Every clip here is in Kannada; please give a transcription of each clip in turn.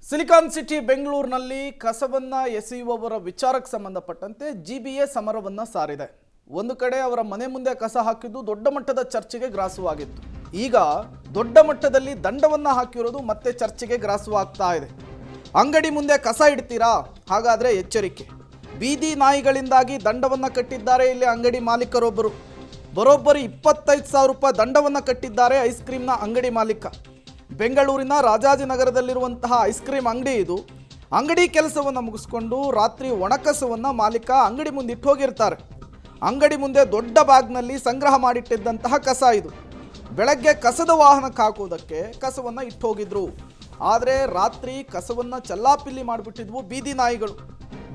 ಸಿಲಿಕಾನ್ ಸಿಟಿ ಬೆಂಗಳೂರಿನಲ್ಲಿ ಕಸವನ್ನ ಎಸೆಯುವವರ ವಿಚಾರಕ್ಕೆ ಸಂಬಂಧಪಟ್ಟಂತೆ ಜಿಬಿಎ ಸಮರವನ್ನ ಸಾರಿದೆ. ಒಂದು ಕಡೆ ಅವರ ಮನೆ ಮುಂದೆ ಕಸ ಹಾಕಿದ್ದು ದೊಡ್ಡ ಮಟ್ಟದ ಚರ್ಚೆಗೆ ಗ್ರಾಸವಾಗಿತ್ತು. ಈಗ ದೊಡ್ಡ ಮಟ್ಟದಲ್ಲಿ ದಂಡವನ್ನ ಹಾಕಿರೋದು ಮತ್ತೆ ಚರ್ಚೆಗೆ ಗ್ರಾಸವಾಗ್ತಾ ಇದೆ. ಅಂಗಡಿ ಮುಂದೆ ಕಸ ಇಡ್ತೀರಾ? ಹಾಗಾದ್ರೆ ಎಚ್ಚರಿಕೆ. ಬೀದಿ ನಾಯಿಗಳಿಂದಾಗಿ ದಂಡವನ್ನ ಕಟ್ಟಿದ್ದಾರೆ ಇಲ್ಲಿ ಅಂಗಡಿ ಮಾಲೀಕರೊಬ್ಬರು. ಬರೋಬ್ಬರಿ 25,000 ರೂಪಾಯಿ ದಂಡವನ್ನ ಕಟ್ಟಿದ್ದಾರೆ ಐಸ್ ಕ್ರೀಮ್ನ ಅಂಗಡಿ ಮಾಲೀಕ. ಬೆಂಗಳೂರಿನ ರಾಜಾಜಿನಗರದಲ್ಲಿರುವಂತಹ ಐಸ್ ಕ್ರೀಮ್ ಅಂಗಡಿ ಇದು. ಅಂಗಡಿ ಕೆಲಸವನ್ನು ಮುಗಿಸ್ಕೊಂಡು ರಾತ್ರಿ ಒಣಕಸವನ್ನು ಮಾಲೀಕ ಅಂಗಡಿ ಮುಂದೆ ಇಟ್ಟು ಹೋಗಿರ್ತಾರೆ. ಅಂಗಡಿ ಮುಂದೆ ದೊಡ್ಡ ಬ್ಯಾಗ್ನಲ್ಲಿ ಸಂಗ್ರಹ ಮಾಡಿಟ್ಟಿದ್ದಂತಹ ಕಸ ಇದು. ಬೆಳಗ್ಗೆ ಕಸದ ವಾಹನಕ್ಕೆ ಹಾಕೋದಕ್ಕೆ ಕಸವನ್ನು ಇಟ್ಟು ಹೋಗಿದ್ರು. ಆದರೆ ರಾತ್ರಿ ಕಸವನ್ನು ಚಲ್ಲಾಪಿಲ್ಲಿ ಮಾಡಿಬಿಟ್ಟಿದ್ವು ಬೀದಿ ನಾಯಿಗಳು.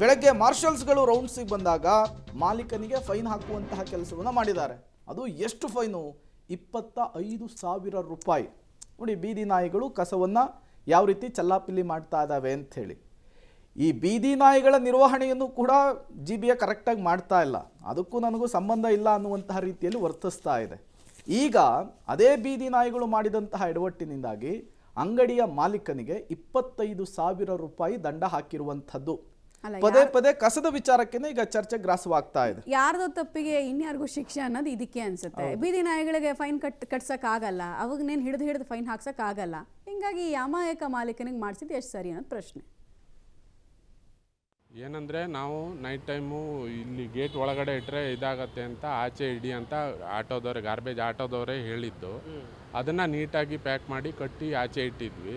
ಬೆಳಗ್ಗೆ ಮಾರ್ಷಲ್ಸ್ಗಳು ರೌಂಡ್ಸಿಗೆ ಬಂದಾಗ ಮಾಲೀಕನಿಗೆ ಫೈನ್ ಹಾಕುವಂತಹ ಕೆಲಸವನ್ನು ಮಾಡಿದ್ದಾರೆ. ಅದು ಎಷ್ಟು ಫೈನು? 25,000 ರೂಪಾಯಿ. ನೋಡಿ, ಬೀದಿ ನಾಯಿಗಳು ಕಸವನ್ನು ಯಾವ ರೀತಿ ಚಲ್ಲಾಪಿಲ್ಲಿ ಮಾಡ್ತಾ ಇದ್ದಾವೆ ಅಂಥೇಳಿ. ಈ ಬೀದಿ ನಾಯಿಗಳ ನಿರ್ವಹಣೆಯನ್ನು ಕೂಡ ಜಿಬಿಎ ಕರೆಕ್ಟಾಗಿ ಮಾಡ್ತಾ ಇಲ್ಲ. ಅದಕ್ಕೂ ನನಗೂ ಸಂಬಂಧ ಇಲ್ಲ ಅನ್ನುವಂತಹ ರೀತಿಯಲ್ಲಿ ವರ್ತಿಸ್ತಾ ಇದೆ. ಈಗ ಅದೇ ಬೀದಿ ನಾಯಿಗಳು ಮಾಡಿದಂತಹ ಎಡವಟ್ಟಿನಿಂದಾಗಿ ಅಂಗಡಿಯ ಮಾಲೀಕನಿಗೆ 25,000 ರೂಪಾಯಿ ದಂಡ ಹಾಕಿರುವಂಥದ್ದು. ಪದೇ ಪದೇ ಕಸದ ವಿಚಾರಕ್ಕೆನೆ ಈಗ ಚರ್ಚೆ ಗ್ರಾಸವಾಗ್ತಾ ಇದೆ. ಯಾರ್ದೋ ತಪ್ಪಿಗೆ ಇನ್ಯಾರಿಗೂ ಶಿಕ್ಷೆ ಅನ್ನೋದು ಇದಕ್ಕೆ ಅನ್ಸುತ್ತೆ. ಬೀದಿ ನಾಯಿಗಳಿಗೆ ಫೈನ್ ಕಟ್ಸಕ್ ಆಗಲ್ಲ, ಅವಾಗ ನೇನು ಹಿಡಿದು ಫೈನ್ ಹಾಕ್ಸಕ್ ಆಗಲ್ಲ. ಹಿಂಗಾಗಿ ಅಮಾಯಕ ಮಾಲೀಕನಿಗೆ ಮಾಡಿಸಿದ್ದು ಎಷ್ಟು ಸರಿ ಅನ್ನೋದು ಪ್ರಶ್ನೆ. ಏನಂದರೆ ನಾವು ನೈಟ್ ಟೈಮು ಇಲ್ಲಿ ಗೇಟ್ ಒಳಗಡೆ ಇಟ್ಟರೆ ಇದಾಗತ್ತೆ ಅಂತ ಆಚೆ ಇಡಿ ಅಂತ ಆಟೋದವ್ರೆ, ಗಾರ್ಬೇಜ್ ಆಟೋದವರೇ ಹೇಳಿದ್ದು. ಅದನ್ನು ನೀಟಾಗಿ ಪ್ಯಾಕ್ ಮಾಡಿ ಕಟ್ಟಿ ಆಚೆ ಇಟ್ಟಿದ್ವಿ.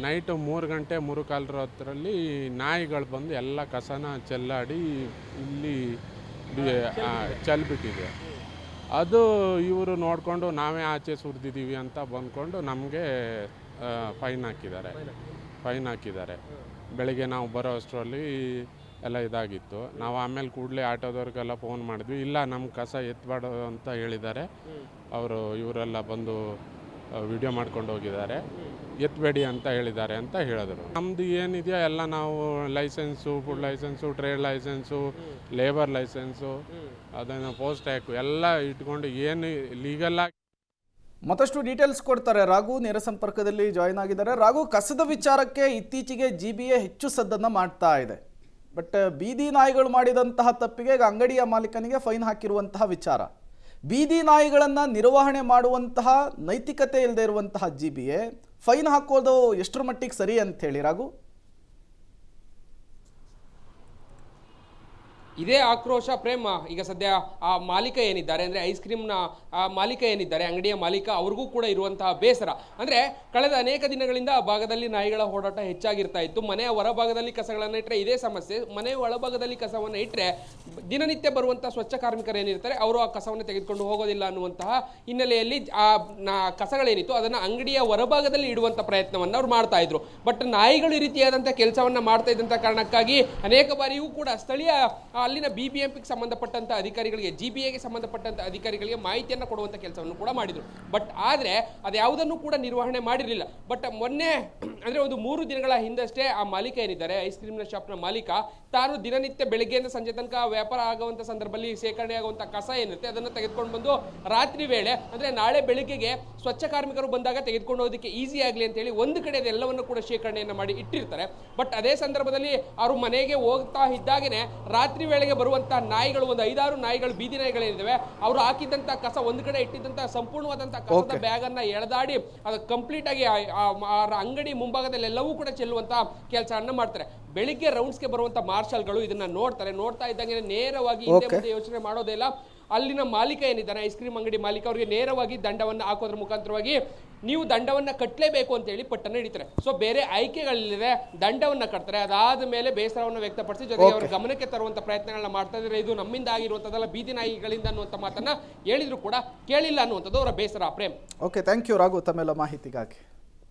ನೈಟು 3 ಗಂಟೆ 3:15 ಹೊತ್ತರಲ್ಲಿ ನಾಯಿಗಳು ಬಂದು ಎಲ್ಲ ಕಸನ ಚೆಲ್ಲಾಡಿ ಇಲ್ಲಿ ಚೆಲ್ಬಿಟ್ಟಿದೆ. ಅದು ಇವರು ನೋಡಿಕೊಂಡು ನಾವೇ ಆಚೆ ಸುರಿದಿದ್ದೀವಿ ಅಂತ ಬಂದ್ಕೊಂಡು ನಮಗೆ ಫೈನ್ ಹಾಕಿದ್ದಾರೆ. ಬೆಳಗ್ಗೆ ನಾವು ಬರೋ ಅಷ್ಟರಲ್ಲಿ ಎಲ್ಲ ಇದಾಗಿತ್ತು. ನಾವು ಆಮೇಲೆ ಕೂಡಲೇ ಆಟೋದವ್ರಿಗೆಲ್ಲ ಫೋನ್ ಮಾಡಿದ್ವಿ. ಇಲ್ಲ, ನಮ್ಮ ಕಸ ಎತ್ತಬೇಡ ಅಂತ ಹೇಳಿದ್ದಾರೆ. ಇವರೆಲ್ಲ ಬಂದು ವಿಡಿಯೋ ಮಾಡ್ಕೊಂಡು ಹೋಗಿದ್ದಾರೆ, ಎತ್ತಬೇಡಿ ಅಂತ ಹೇಳಿದ್ದಾರೆ ಅಂತ ಹೇಳಿದ್ರು. ನಮ್ಮದು ಏನಿದೆಯೋ ಎಲ್ಲ ನಾವು licence, food licence, trade licence, labour licence, ಅದನ್ನು ಪೋಸ್ಟ್ ಟ್ಯಾಕ್ ಎಲ್ಲ ಇಟ್ಕೊಂಡು ಏನು ಲೀಗಲ್ಲಾಗಿ ಮತ್ತಷ್ಟು ಡೀಟೇಲ್ಸ್ ಕೊಡ್ತಾರೆ. ರಾಘು ನೇರ ಸಂಪರ್ಕದಲ್ಲಿ ಜಾಯಿನ್ ಆಗಿದ್ದಾರೆ. ರಾಘು, ಕಸದ ವಿಚಾರಕ್ಕೆ ಇತ್ತೀಚೆಗೆ ಜಿಬಿಎ ಹೆಚ್ಚು ಸದ್ದನ್ನು ಮಾಡ್ತಾ ಇದೆ. ಬಟ್ ಬೀದಿ ನಾಯಿಗಳು ಮಾಡಿದಂತಹ ತಪ್ಪಿಗೆ ಈಗ ಅಂಗಡಿಯ ಮಾಲೀಕನಿಗೆ ಫೈನ್ ಹಾಕಿರುವಂತಹ ವಿಚಾರ. ಬೀದಿ ನಾಯಿಗಳನ್ನು ನಿರ್ವಹಣೆ ಮಾಡುವಂತಹ ನೈತಿಕತೆ ಇಲ್ಲದೆ ಇರುವಂತಹ ಜಿಬಿಎ ಫೈನ್ ಹಾಕೋದು ಎಷ್ಟರ ಮಟ್ಟಿಗೆ ಸರಿ ಅಂತ ಹೇಳಿ ರಾಘು? ಇದೇ ಆಕ್ರೋಶ ಪ್ರೇಮ ಈಗ ಸದ್ಯ ಆ ಮಾಲೀಕ ಏನಿದ್ದಾರೆ, ಅಂದರೆ ಐಸ್ ಕ್ರೀಮ್ನ ಮಾಲೀಕ ಏನಿದ್ದಾರೆ, ಅಂಗಡಿಯ ಮಾಲೀಕ, ಅವ್ರಿಗೂ ಕೂಡ ಇರುವಂತಹ ಬೇಸರ. ಅಂದರೆ ಕಳೆದ ಅನೇಕ ದಿನಗಳಿಂದ ಆ ಭಾಗದಲ್ಲಿ ನಾಯಿಗಳ ಓಡಾಟ ಹೆಚ್ಚಾಗಿರ್ತಾ ಇತ್ತು. ಮನೆಯ ಹೊರಭಾಗದಲ್ಲಿ ಕಸಗಳನ್ನು ಇಟ್ಟರೆ ಇದೇ ಸಮಸ್ಯೆ, ಮನೆಯ ಒಳಭಾಗದಲ್ಲಿ ಕಸವನ್ನು ಇಟ್ಟರೆ ದಿನನಿತ್ಯ ಬರುವಂಥ ಸ್ವಚ್ಛ ಕಾರ್ಮಿಕರು ಏನಿರ್ತಾರೆ ಅವರು ಆ ಕಸವನ್ನು ತೆಗೆದುಕೊಂಡು ಹೋಗೋದಿಲ್ಲ ಅನ್ನುವಂತಹ ಹಿನ್ನೆಲೆಯಲ್ಲಿ ಆ ಕಸಗಳೇನಿತ್ತು ಅದನ್ನು ಅಂಗಡಿಯ ಹೊರಭಾಗದಲ್ಲಿ ಇಡುವಂಥ ಪ್ರಯತ್ನವನ್ನು ಅವ್ರು ಮಾಡ್ತಾ ಇದ್ರು. ಬಟ್ ನಾಯಿಗಳು ಈ ರೀತಿಯಾದಂಥ ಕೆಲಸವನ್ನು ಮಾಡ್ತಾ ಇದ್ದಂಥ ಕಾರಣಕ್ಕಾಗಿ ಅನೇಕ ಬಾರಿಯೂ ಕೂಡ ಸ್ಥಳೀಯ ಅಲ್ಲಿನ BBMPಗೆ ಸಂಬಂಧಪಟ್ಟಂಥ ಅಧಿಕಾರಿಗಳಿಗೆ, ಜಿಬಿಎಗೆ ಸಂಬಂಧಪಟ್ಟಂಥ ಅಧಿಕಾರಿಗಳಿಗೆ ಮಾಹಿತಿಯನ್ನು ಕೊಡುವಂಥ ಕೆಲಸವನ್ನು ಕೂಡ ಮಾಡಿದರು. ಬಟ್ ಆದರೆ ಅದು ಯಾವುದನ್ನು ಕೂಡ ನಿರ್ವಹಣೆ ಮಾಡಿರಲಿಲ್ಲ. ಬಟ್ ಮೊನ್ನೆ ಅಂದರೆ ಒಂದು 3 ದಿನಗಳ ಹಿಂದಷ್ಟೇ ಆ ಮಾಲೀಕ ಏನಿದ್ದಾರೆ, ಐಸ್ ಕ್ರೀಮ್ನ ಶಾಪ್ನ ಮಾಲೀಕ, ತಾನು ದಿನನಿತ್ಯ ಬೆಳಗ್ಗೆಯಿಂದ ಸಂಜೆ ತನಕ ವ್ಯಾಪಾರ ಆಗುವಂಥ ಸಂದರ್ಭದಲ್ಲಿ ಸೇಕರಣೆ ಆಗುವಂಥ ಕಸ ಏನಿರುತ್ತೆ ಅದನ್ನು ತೆಗೆದುಕೊಂಡು ಬಂದು ರಾತ್ರಿ ವೇಳೆ, ಅಂದರೆ ನಾಳೆ ಬೆಳಗ್ಗೆಗೆ ಸ್ವಚ್ಛ ಕಾರ್ಮಿಕರು ಬಂದಾಗ ತೆಗೆದುಕೊಂಡು ಹೋಗೋದಕ್ಕೆ ಈಸಿ ಆಗಲಿ ಅಂತೇಳಿ ಒಂದು ಕಡೆ ಅದೆಲ್ಲವನ್ನು ಕೂಡ ಶೇಖರಣೆಯನ್ನು ಮಾಡಿ ಇಟ್ಟಿರ್ತಾರೆ. ಬಟ್ ಅದೇ ಸಂದರ್ಭದಲ್ಲಿ ಅವರು ಮನೆಗೆ ಹೋಗ್ತಾ ಇದ್ದಾಗೇ ರಾತ್ರಿ ವೇಳೆಗೆ ಬರುವಂಥ ನಾಯಿಗಳು, ಒಂದು 5-6 ನಾಯಿಗಳು, ಬೀದಿ ನಾಯಿಗಳೇನಿದ್ದಾವೆ, ಅವರು ಹಾಕಿದ್ದಂಥ ಕಸ ಒಂದು ಕಡೆ ಇಟ್ಟಿದ್ದಂಥ ಸಂಪೂರ್ಣವಾದಂಥ ಕಸದ ಬ್ಯಾಗನ್ನು ಎಳೆದಾಡಿ ಅದು ಕಂಪ್ಲೀಟ್ ಆಗಿ ಅಂಗಡಿ ಮುಂಭಾಗದಲ್ಲಿ ಎಲ್ಲವೂ ಕೂಡ ಚೆಲ್ಲುವಂಥ ಕೆಲಸವನ್ನು ಮಾಡ್ತಾರೆ. ಬೆಳಿಗ್ಗೆ ರೌಂಡ್ಸ್ಗೆ ಬರುವಂಥ ಮಾರ್ಷಲ್ಗಳು ಇದನ್ನ ನೋಡ್ತಾ ಇದ್ದಂಗೆ ನೇರವಾಗಿ ಹಿಂದೆ ಮುಂದೆ ಯೋಚನೆ ಮಾಡೋದಿಲ್ಲ. ಅಲ್ಲಿನ ಮಾಲೀಕ ಏನಿದ್ದಾನೆ, ಐಸ್ ಕ್ರೀಮ್ ಅಂಗಡಿ ಮಾಲೀಕ, ಅವರಿಗೆ ನೇರವಾಗಿ ದಂಡವನ್ನು ಹಾಕೋದ್ರ ಮುಖಾಂತರವಾಗಿ ನೀವು ದಂಡವನ್ನು ಕಟ್ಟಲೇಬೇಕು ಅಂತೇಳಿ ಪಟ್ಟನ್ನು ಹಿಡಿತಾರೆ. ಸೊ ಬೇರೆ ಆಯ್ಕೆಗಳಿಲ್ಲದೆ ದಂಡವನ್ನು ಕಟ್ತಾರೆ. ಅದಾದ ಮೇಲೆ ಬೇಸರವನ್ನು ವ್ಯಕ್ತಪಡಿಸಿ ಜೊತೆಗೆ ಅವರ ಗಮನಕ್ಕೆ ತರುವಂಥ ಪ್ರಯತ್ನಗಳನ್ನ ಮಾಡ್ತಾ ಇದ್ದಾರೆ. ಇದು ನಮ್ಮಿಂದ ಆಗಿರುವಂಥದ್ದಲ್ಲ, ಬೀದಿ ನಾಯಿಗಳಿಂದ ಅನ್ನುವಂಥ ಮಾತನ್ನ ಹೇಳಿದ್ರು ಕೂಡ ಕೇಳಿಲ್ಲ ಅನ್ನುವಂಥದ್ದು ಅವರ ಬೇಸರ. Prem. Okay, thank you Raghu ತಮ್ಮೆಲ್ಲ ಮಾಹಿತಿಗಾಗಿ.